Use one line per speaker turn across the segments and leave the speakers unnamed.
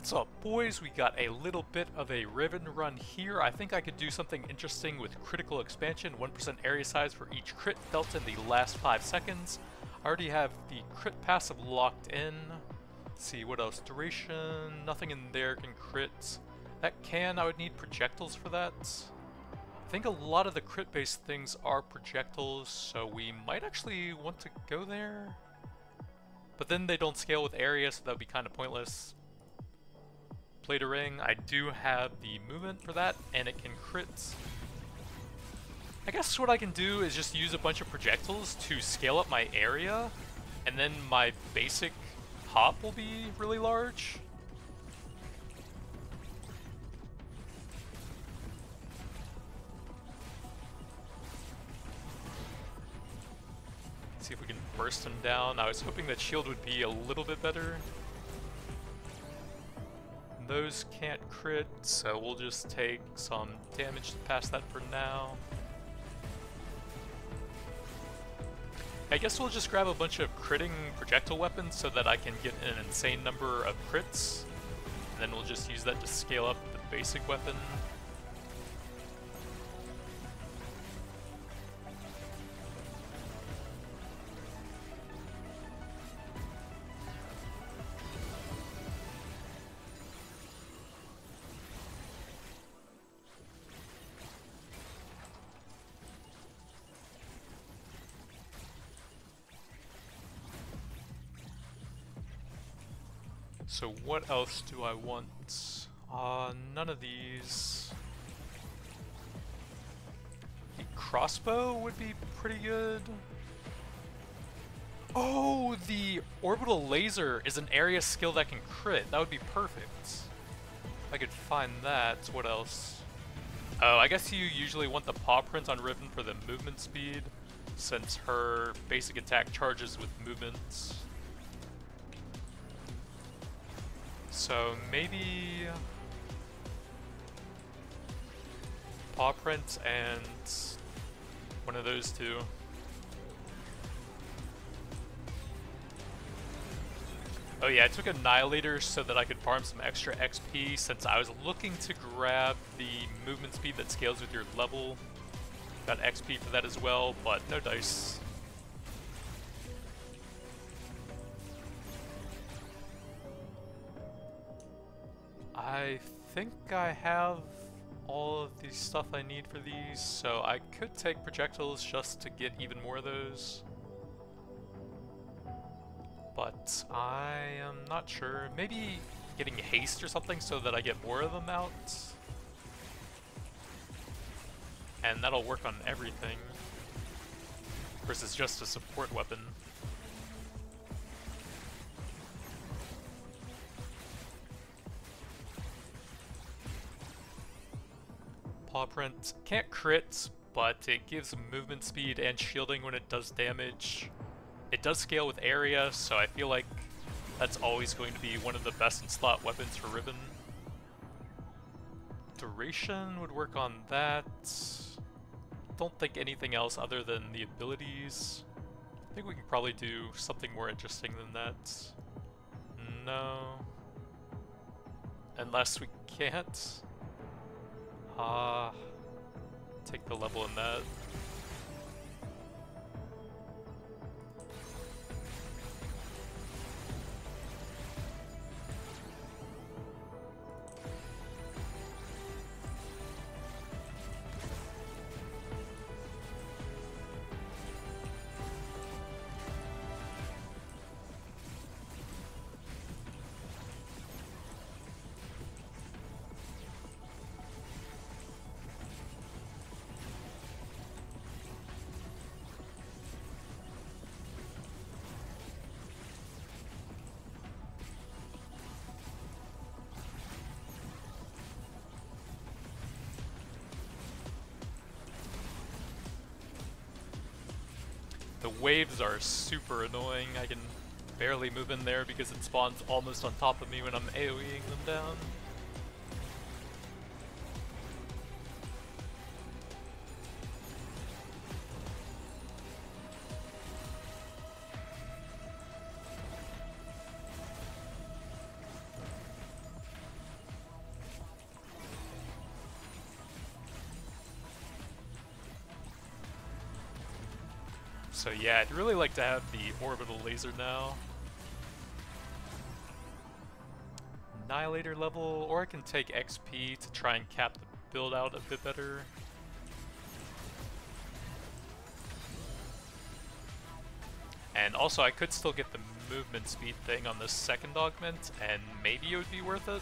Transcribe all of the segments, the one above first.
What's up, boys? We got a little bit of a Riven run here. I think I could do something interesting with critical expansion, 1% area size for each crit dealt in the last 5 seconds. I already have the crit passive locked in. Let's see, what else? Duration, nothing in there can crit. I would need projectiles for that. I think a lot of the crit-based things are projectiles, so we might actually want to go there. But then they don't scale with area, so that would be kind of pointless. Plate a ring, I do have the movement for that, and it can crit. I guess what I can do is just use a bunch of projectiles to scale up my area, and then my basic hop will be really large. See if we can burst him down. I was hoping that shield would be a little bit better. Those can't crit, so we'll just take some damage to pass that for now. I guess we'll just grab a bunch of critting projectile weapons so that I can get an insane number of crits, and then we'll just use that to scale up the basic weapon. So what else do I want? None of these. The crossbow would be pretty good. Oh, the orbital laser is an area skill that can crit. That would be perfect. If I could find that. What else? Oh, I guess you usually want the paw print on Riven for the movement speed, since her basic attack charges with movements. So maybe paw print and one of those two. Oh yeah, I took Annihilator so that I could farm some extra XP since I was looking to grab the movement speed that scales with your level. Got XP for that as well, but no dice. I think I have all of the stuff I need for these, so I could take projectiles just to get even more of those. But I am not sure. Maybe getting haste or something so that I get more of them out. And that'll work on everything. Versus just a support weapon. Paw print can't crit, but it gives movement speed and shielding when it does damage. It does scale with area, so I feel like that's always going to be one of the best in slot weapons for Riven. Duration would work on that. Don't think anything else other than the abilities. I think we can probably do something more interesting than that. No. Unless we can't. Take the level in that. The waves are super annoying. I can barely move in there because it spawns almost on top of me when I'm AoEing them down. So yeah, I'd really like to have the orbital laser now. Annihilator level, or I can take XP to try and cap the build out a bit better. And also I could still get the movement speed thing on the second augment, and maybe it would be worth it.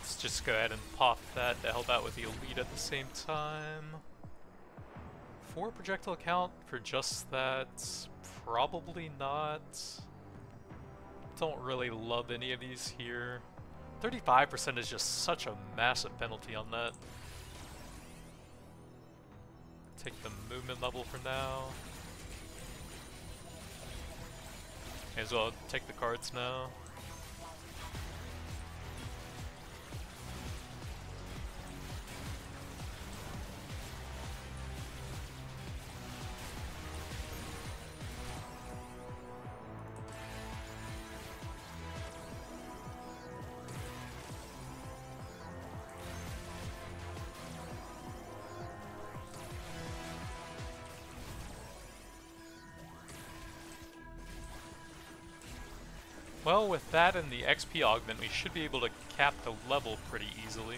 Let's just go ahead and pop that to help out with the elite at the same time. 4 projectile count for just that? Probably not. Don't really love any of these here. 35% is just such a massive penalty on that. Take the movement level for now. May as well take the cards now. Well, with that and the XP augment, we should be able to cap the level pretty easily.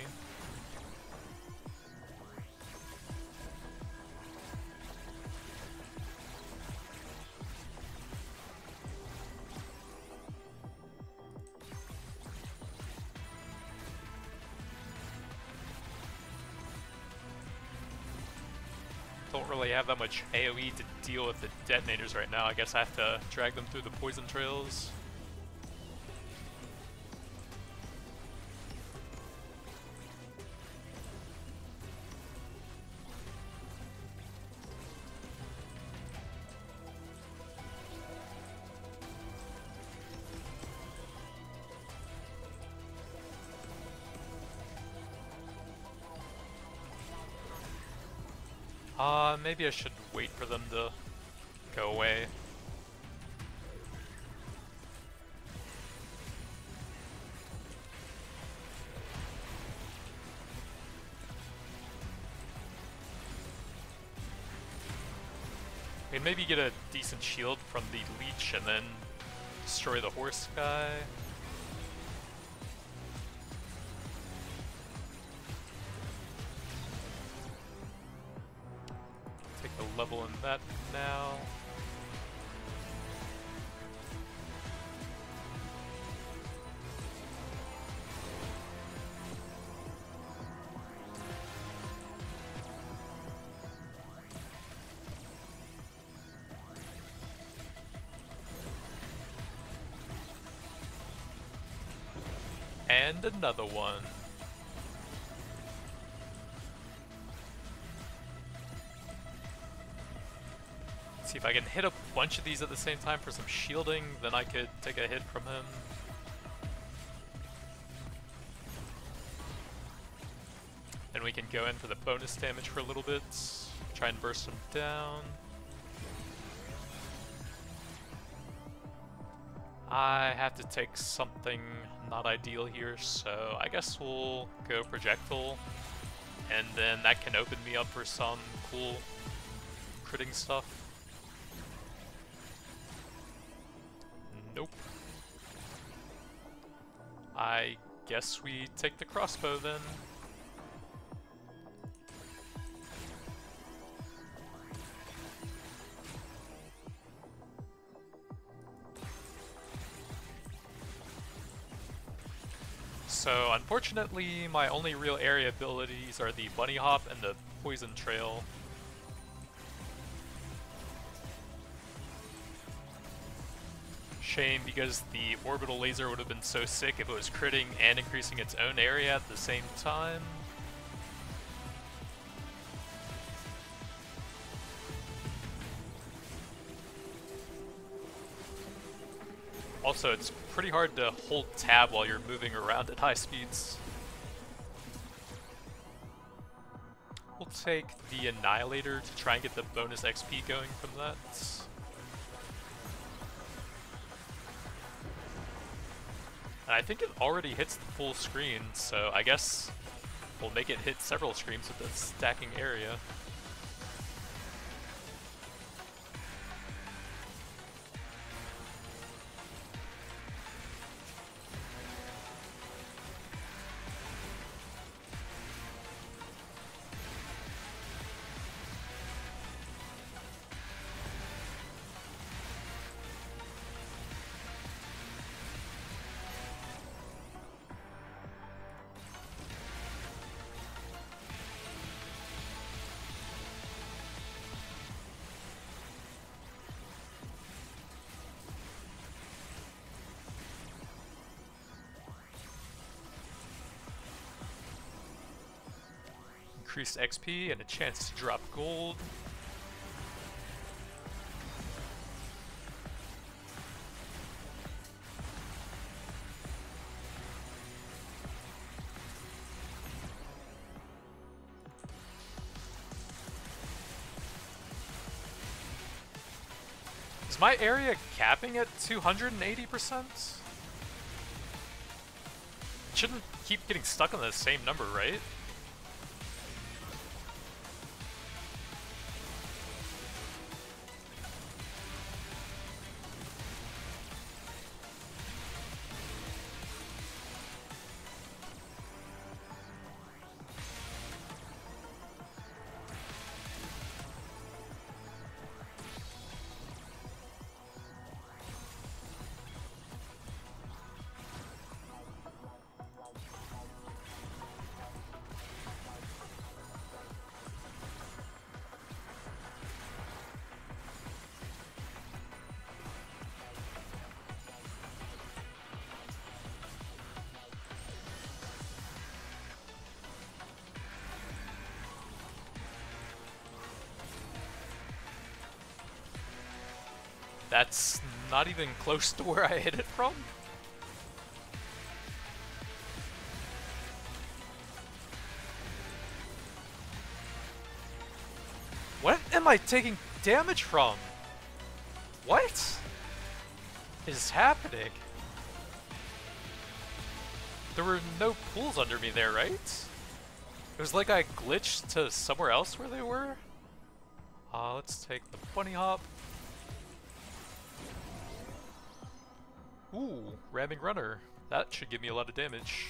Don't really have that much AoE to deal with the detonators right now. I guess I have to drag them through the poison trails. Maybe I should wait for them to go away. We can maybe get a decent shield from the leech and then destroy the horse guy. Level in that now. And another one. See if I can hit a bunch of these at the same time for some shielding, then I could take a hit from him. Then we can go in for the bonus damage for a little bit, try and burst him down. I have to take something not ideal here, so I guess we'll go Projectile, and then that can open me up for some cool critting stuff. Nope. I guess we take the crossbow then. So unfortunately, my only real area abilities are the bunny hop and the poison trail. Shame, because the orbital laser would have been so sick if it was critting and increasing its own area at the same time. Also, it's pretty hard to hold tab while you're moving around at high speeds. We'll take the Annihilator to try and get the bonus XP going from that. And I think it already hits the full screen, so I guess we'll make it hit several screens with the stacking area. Increased XP and a chance to drop gold. Is my area capping at 280%? Shouldn't keep getting stuck on the same number, right? That's not even close to where I hit it from. What am I taking damage from? What is happening? There were no pools under me there, right? It was like I glitched to somewhere else where they were. Let's take the bunny hop. Ooh, ramming runner. That should give me a lot of damage.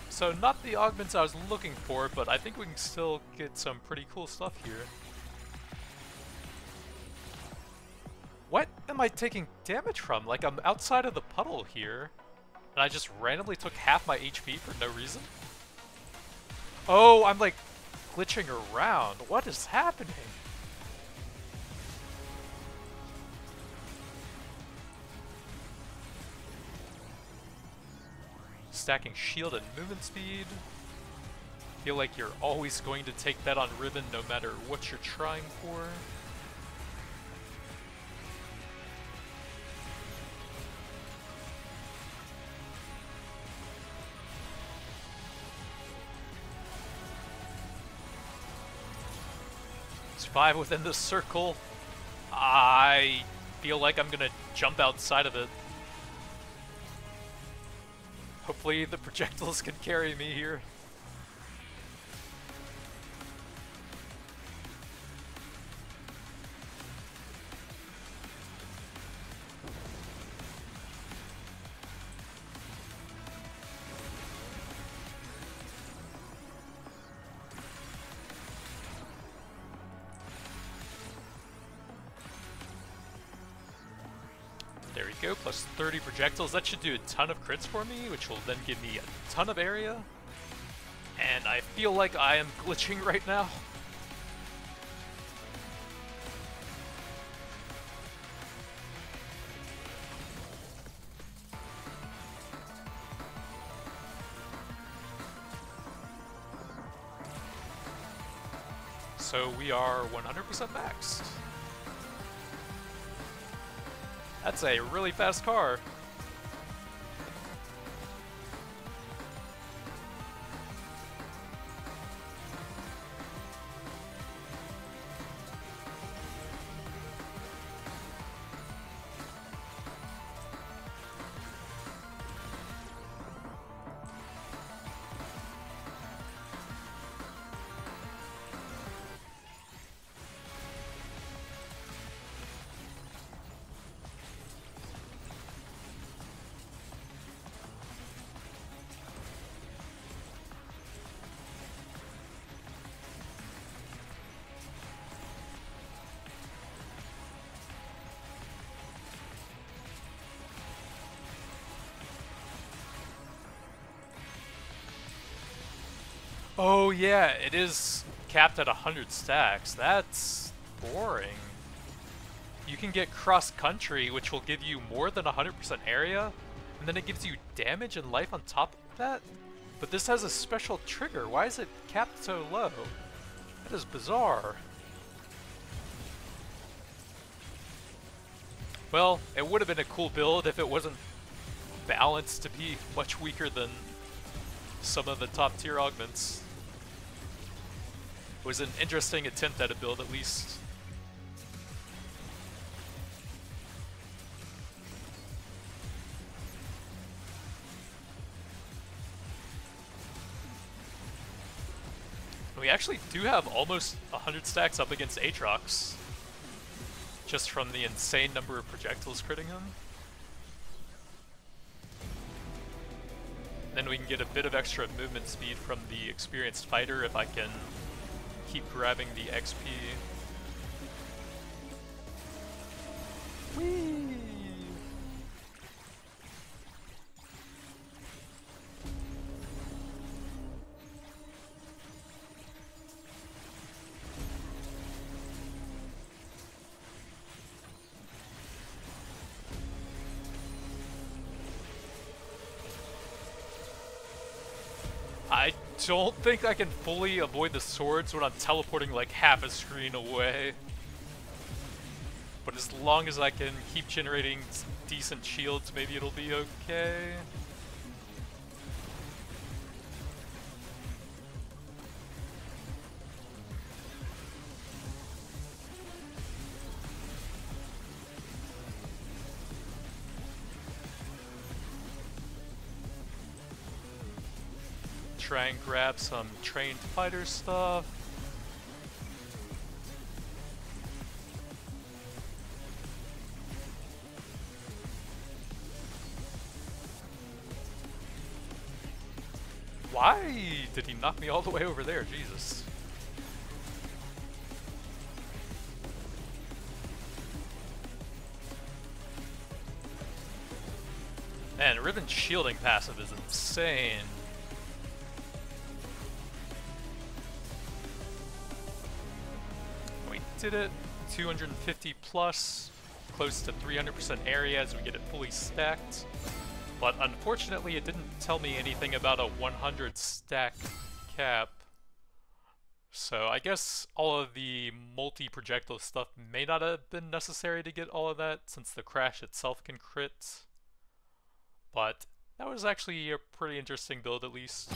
So not the augments I was looking for, but I think we can still get some pretty cool stuff here. What am I taking damage from? Like, I'm outside of the puddle here, and I just randomly took half my HP for no reason? Oh, I'm like glitching around. What is happening? Stacking shield and movement speed. Feel like you're always going to take that on ribbon no matter what you're trying for. Survive within the circle. I feel like I'm gonna jump outside of it. Hopefully the projectiles can carry me here. There we go, plus 30 projectiles. That should do a ton of crits for me, which will then give me a ton of area. And I feel like I am glitching right now. So we are 100% maxed. That's a really fast car. Oh yeah, it is capped at 100 stacks. That's boring. You can get cross-country, which will give you more than 100% area, and then it gives you damage and life on top of that? But this has a special trigger. Why is it capped so low? That is bizarre. Well, it would have been a cool build if it wasn't balanced to be much weaker than some of the top tier augments. It was an interesting attempt at a build, at least. We actually do have almost 100 stacks up against Aatrox, just from the insane number of projectiles critting him. Then we can get a bit of extra movement speed from the experienced fighter if I can keep grabbing the XP. Whee! I don't think I can fully avoid the swords when I'm teleporting like half a screen away. But as long as I can keep generating decent shields, maybe it'll be okay. Try and grab some trained fighter stuff. Why did he knock me all the way over there? Jesus. Man, Riven's shielding passive is insane. We did it. 250 plus, close to 300% area as we get it fully stacked. But unfortunately, it didn't tell me anything about a 100 stack cap. So I guess all of the multi-projectile stuff may not have been necessary to get all of that, since the crash itself can crit. But that was actually a pretty interesting build, at least.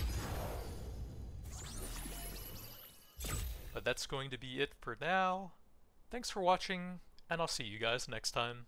But that's going to be it for now. Thanks for watching, and I'll see you guys next time.